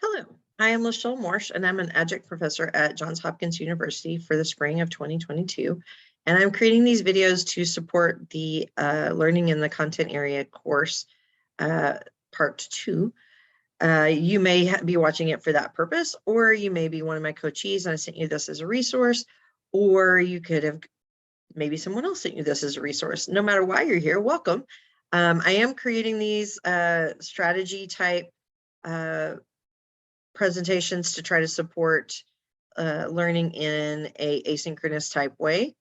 Hello, I am LaShawn Morsch, and I'm an adjunct professor at Johns Hopkins University for the spring of 2022. And I'm creating these videos to support the Learning in the Content Area course, part 2. You may be watching it for that purpose, or you may be one of my coachees and I sent you this as a resource, or you could have, maybe someone else sent you this as a resource. No matter why you're here, welcome. I am creating these strategy type presentations to try to support learning in a asynchronous type way.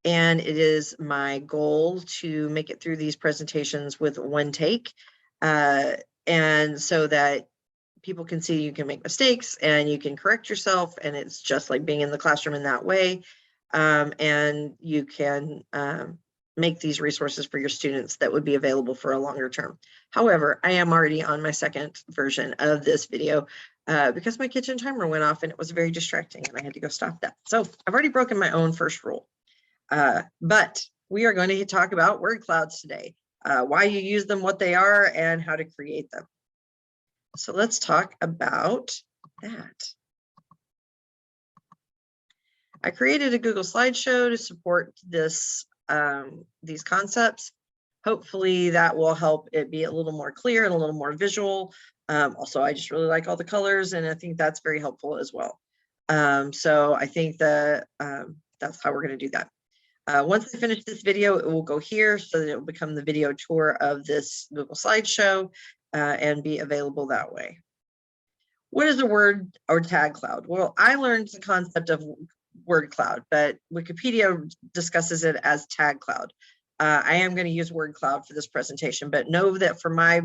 And it is my goal to make it through these presentations with one take. And so that people can see you can make mistakes and you can correct yourself, and it's just like being in the classroom in that way. And you can make these resources for your students that would be available for a longer term. However, I am already on my second version of this video because my kitchen timer went off and it was very distracting and I had to go stop that. So I've already broken my own first rule. But we are going to talk about word clouds today, why you use them, what they are, and how to create them. So let's talk about that. I created a Google slideshow to support this these concepts. Hopefully that will help it be a little more clear and a little more visual. Also, I just really like all the colors, and I think that's very helpful as well. So I think that that's how we're going to do that. Once I finish this video, it will go here so that it will become the video tour of this Google slideshow and be available that way. What is a word or tag cloud? Well, I learned the concept of word cloud, but Wikipedia discusses it as tag cloud. I am going to use word cloud for this presentation, but know that for my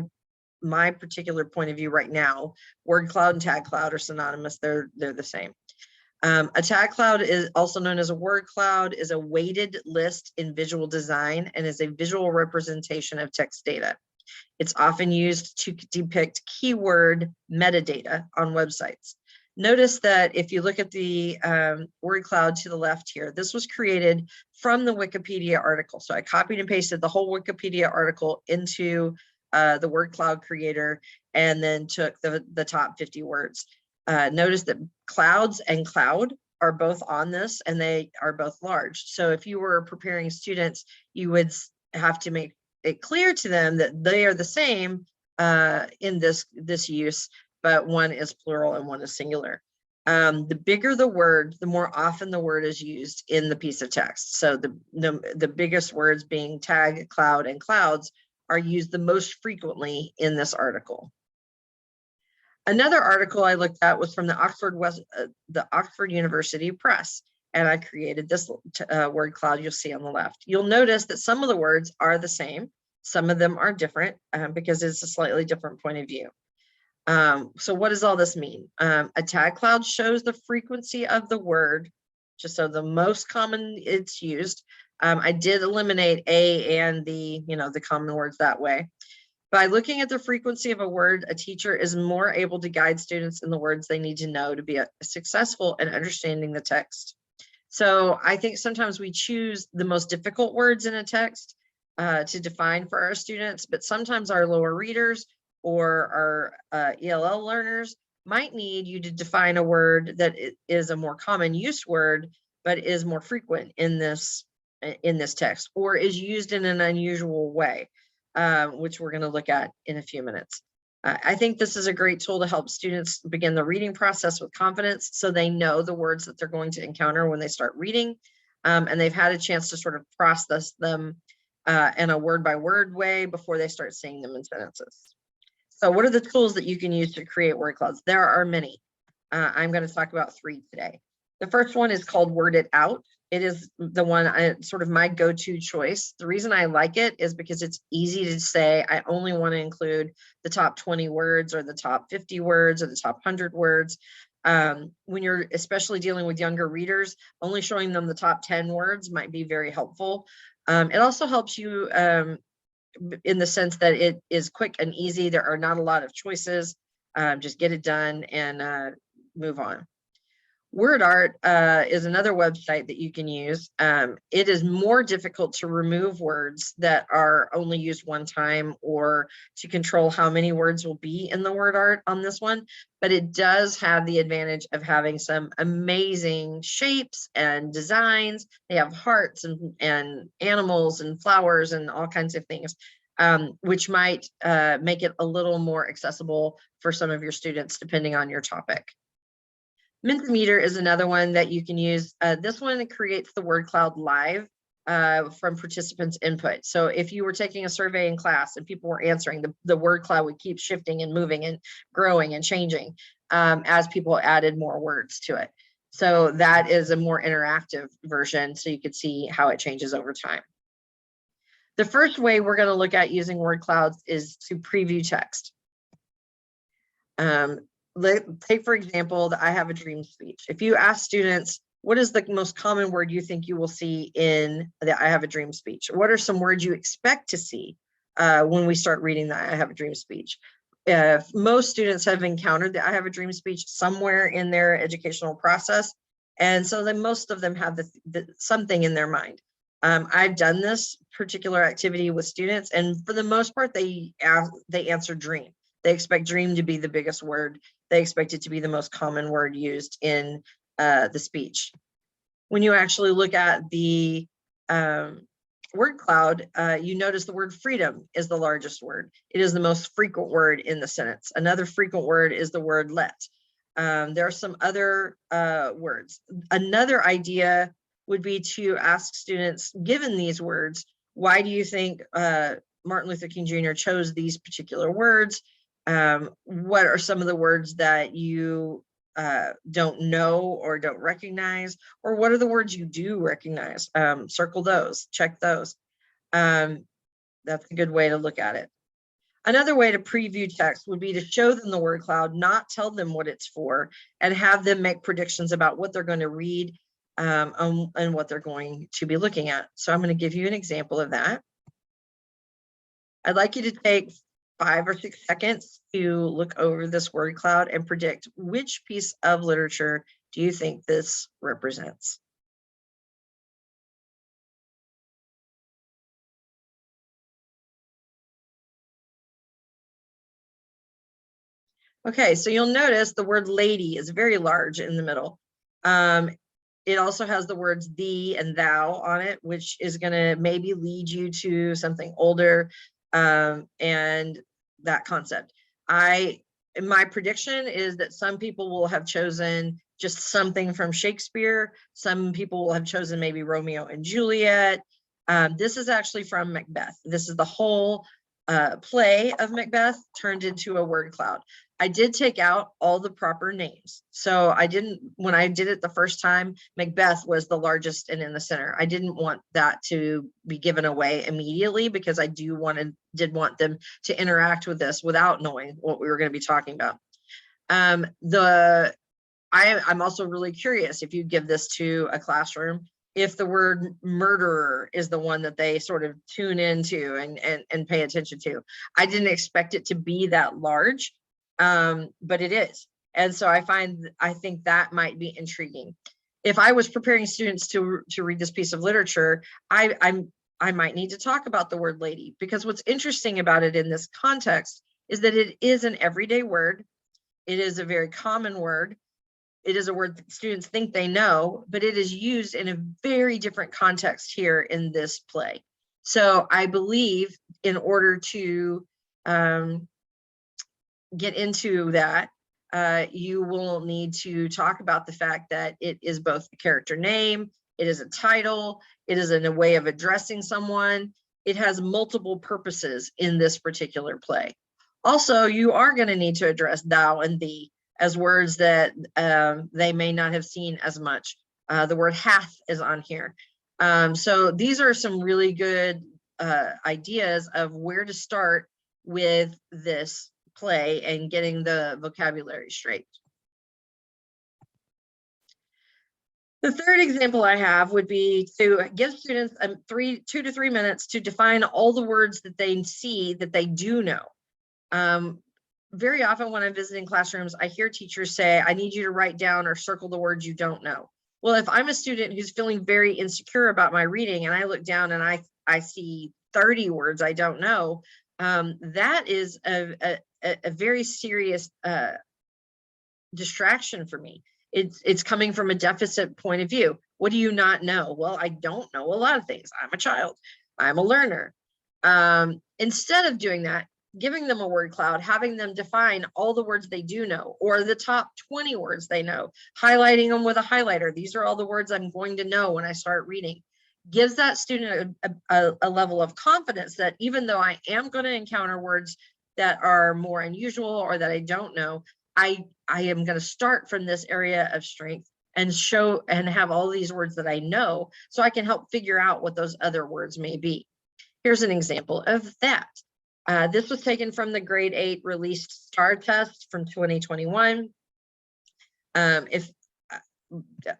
particular point of view right now, word cloud and tag cloud are synonymous. They're the same. A tag cloud is also known as a word cloud, is a weighted list in visual design and is a visual representation of text data. It's often used to depict keyword metadata on websites. Notice that if you look at the word cloud to the left here, this was created from the Wikipedia article. So I copied and pasted the whole Wikipedia article into the word cloud creator and then took the top 50 words. Notice that clouds and cloud are both on this and they are both large. So if you were preparing students, you would have to make it clear to them that they are the same in this use, but one is plural and one is singular. The bigger the word, the more often the word is used in the piece of text. So the biggest words being tag, cloud, and clouds are used the most frequently in this article. Another article I looked at was from the Oxford University Press, and I created this word cloud you'll see on the left. You'll notice that some of the words are the same, some of them are different because it's a slightly different point of view. So what does all this mean? A tag cloud shows the frequency of the word, just so the most common it's used. I did eliminate A and the common words that way. By looking at the frequency of a word, a teacher is more able to guide students in the words they need to know to be successful in understanding the text. So I think sometimes we choose the most difficult words in a text to define for our students, but sometimes our lower readers or our ELL learners might need you to define a word that is a more common use word, but is more frequent in this text or is used in an unusual way. Which we're going to look at in a few minutes. I think this is a great tool to help students begin the reading process with confidence so they know the words that they're going to encounter when they start reading, and they've had a chance to sort of process them in a word-by-word way before they start seeing them in sentences. So what are the tools that you can use to create word clouds? There are many. I'm going to talk about 3 today. The first one is called Word It Out. It is the one, sort of my go-to choice. The reason I like it is because it's easy to say, I only want to include the top 20 words or the top 50 words or the top 100 words. When you're especially dealing with younger readers, only showing them the top 10 words might be very helpful. It also helps you in the sense that it is quick and easy. There are not a lot of choices. Just get it done and move on. WordArt is another website that you can use. It is more difficult to remove words that are only used one time, or to control how many words will be in the WordArt on this one, but it does have the advantage of having some amazing shapes and designs. They have hearts and animals and flowers and all kinds of things, which might make it a little more accessible for some of your students, depending on your topic. Mentimeter is another one that you can use. This one creates the word cloud live from participants' input. So if you were taking a survey in class and people were answering, the word cloud would keep shifting and moving and growing and changing as people added more words to it. So that is a more interactive version, so you could see how it changes over time. The first way we're going to look at using word clouds is to preview text. Take, for example, the I have a dream speech. If you ask students, what is the most common word you think you will see in the I have a dream speech? What are some words you expect to see when we start reading the I have a dream speech? Most students have encountered the I have a dream speech somewhere in their educational process. And so then most of them have something in their mind. I've done this particular activity with students, and for the most part, they answer dream. They expect dream to be the biggest word. They expect it to be the most common word used in the speech. When you actually look at the word cloud, you notice the word freedom is the largest word. It is the most frequent word in the sentence. Another frequent word is the word let. There are some other words. Another idea would be to ask students, given these words, why do you think Martin Luther King Jr. chose these particular words? What are some of the words that you don't know or don't recognize, or what are the words you do recognize? Circle those, check those. That's a good way to look at it. Another way to preview text would be to show them the word cloud, not tell them what it's for, and have them make predictions about what they're going to read and what they're going to be looking at. So I'm going to give you an example of that. I'd like you to take 5 or 6 seconds to look over this word cloud and predict which piece of literature do you think this represents. Okay, so you'll notice the word lady is very large in the middle. It also has the words thee and thou on it, which is going to maybe lead you to something older and that concept. My prediction is that some people will have chosen just something from Shakespeare. Some people will have chosen maybe Romeo and Juliet. This is actually from Macbeth. This is the whole play of Macbeth turned into a word cloud. I did take out all the proper names. So when I did it the first time, Macbeth was the largest and in the center. I didn't want that to be given away immediately, because I did want them to interact with this without knowing what we were going to be talking about. I'm also really curious, if you give this to a classroom, if the word murderer is the one that they sort of tune into and pay attention to. I didn't expect it to be that large, but it is. And so I think that might be intriguing. If I was preparing students to read this piece of literature, I might need to talk about the word lady, because what's interesting about it in this context is that it is an everyday word. It is a very common word. It is a word that students think they know, but it is used in a very different context here in this play. So I believe in order to get into that, you will need to talk about the fact that it is both a character name, it is a title, it is in a way of addressing someone. It has multiple purposes in this particular play. Also, you are going to need to address thou and thee as words that they may not have seen as much. The word hath is on here. So these are some really good ideas of where to start with this play and getting the vocabulary straight. The third example I have would be to give students 2 to 3 minutes to define all the words that they see that they do know. very often when I'm visiting classrooms, I hear teachers say, I need you to write down or circle the words you don't know. Well, if I'm a student who's feeling very insecure about my reading and I look down and I see 30 words I don't know, that is a very serious distraction for me. It's coming from a deficit point of view. What do you not know? Well, I don't know a lot of things. I'm a child. I'm a learner. Instead of doing that, giving them a word cloud, having them define all the words they do know, or the top 20 words they know, highlighting them with a highlighter. These are all the words I'm going to know when I start reading. Gives that student a level of confidence that even though I am going to encounter words that are more unusual or that I don't know, I am going to start from this area of strength and show and have all these words that I know, so I can help figure out what those other words may be. Here's an example of that. This was taken from the grade 8 released STAR test from 2021. If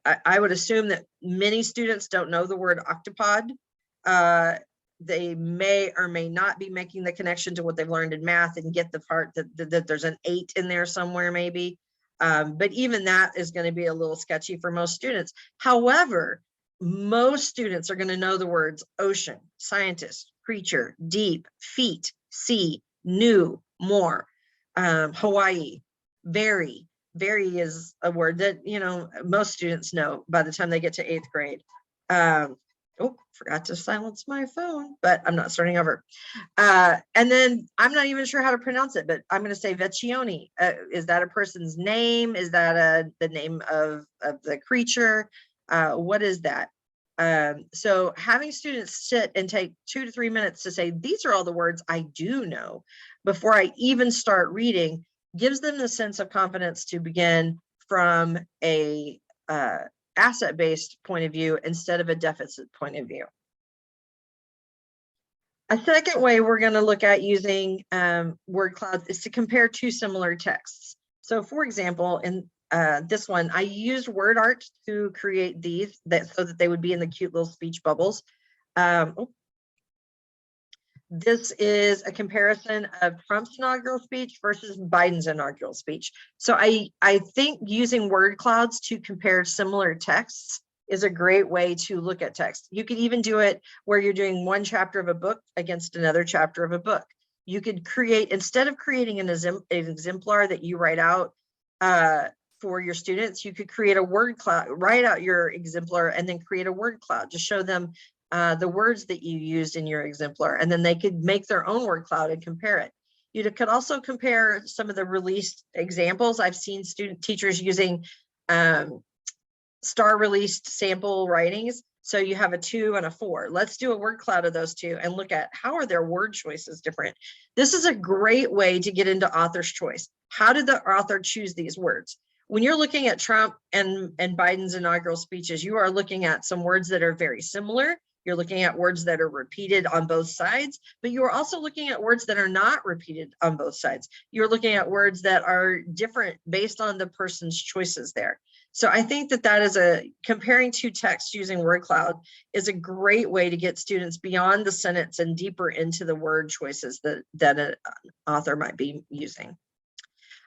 I would assume that many students don't know the word octopod. They may or may not be making the connection to what they've learned in math and get the part that there's an 8 in there somewhere maybe. But even that is going to be a little sketchy for most students. However, most students are going to know the words ocean, scientist, creature, deep, feet, sea, new, more, Hawaii, very. Very is a word that, you know, most students know by the time they get to 8th grade. Oh, forgot to silence my phone, but I'm not starting over. And then I'm not even sure how to pronounce it, but I'm going to say Vecchione. Is that a person's name? Is that the name of the creature? What is that? So having students sit and take 2 to 3 minutes to say, these are all the words I do know before I even start reading, gives them the sense of confidence to begin from a asset-based point of view instead of a deficit point of view. A second way we're going to look at using word clouds is to compare 2 similar texts. So for example, in this one, I used word art to create these so that they would be in the cute little speech bubbles. This is a comparison of Trump's inaugural speech versus Biden's inaugural speech. So I think using word clouds to compare similar texts is a great way to look at text. You could even do it where you're doing one chapter of a book against another chapter of a book. You could create, instead of creating an exemplar that you write out for your students, you could create a word cloud, write out your exemplar and then create a word cloud to show them the words that you used in your exemplar, and then they could make their own word cloud and compare it. You could also compare some of the released examples. I've seen teachers using STAR released sample writings. So you have a 2 and a 4. Let's do a word cloud of those 2 and look at how are their word choices different. This is a great way to get into author's choice. How did the author choose these words? When you're looking at Trump and Biden's inaugural speeches, you are looking at some words that are very similar. You're looking at words that are repeated on both sides, but you're also looking at words that are not repeated on both sides. You're looking at words that are different based on the person's choices there. So I think that is comparing 2 texts using word cloud is a great way to get students beyond the sentence and deeper into the word choices that an author might be using.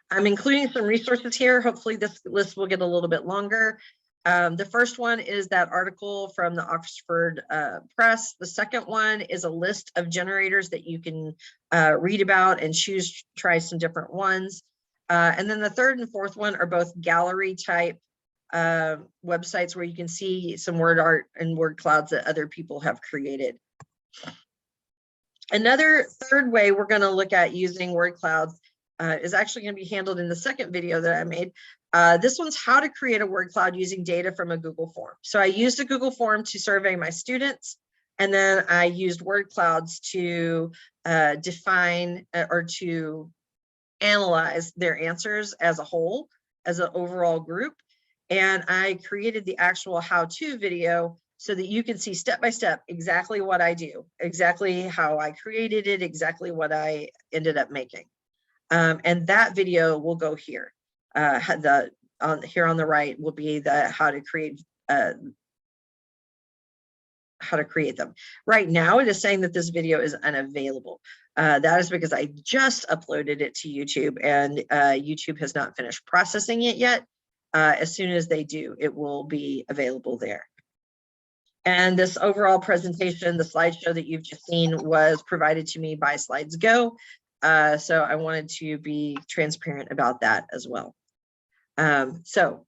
I'm including some resources here. Hopefully this list will get a little bit longer. The first one is that article from the Oxford Press. The second one is a list of generators that you can read about and try some different ones. And then the third and fourth one are both gallery type websites where you can see some word art and word clouds that other people have created. Another third way we're going to look at using word clouds is actually going to be handled in the second video that I made. This one's how to create a word cloud using data from a Google form. So I used a Google form to survey my students, and then I used word clouds to define or to analyze their answers as a whole, as an overall group. And I created the actual how-to video so that you can see step by step exactly what I do, exactly how I created it, exactly what I ended up making. And that video will go here. Here on the right will be the how to create how to create them. Right now, it is saying that this video is unavailable. That is because I just uploaded it to YouTube, and YouTube has not finished processing it yet. As soon as they do, it will be available there. And this overall presentation, the slideshow that you've just seen, was provided to me by SlidesGo. So I wanted to be transparent about that as well. So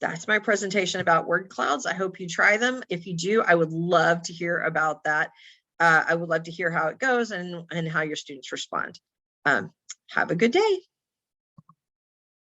that's my presentation about word clouds. I hope you try them. If you do, I would love to hear about that. I would love to hear how it goes and how your students respond. Have a good day.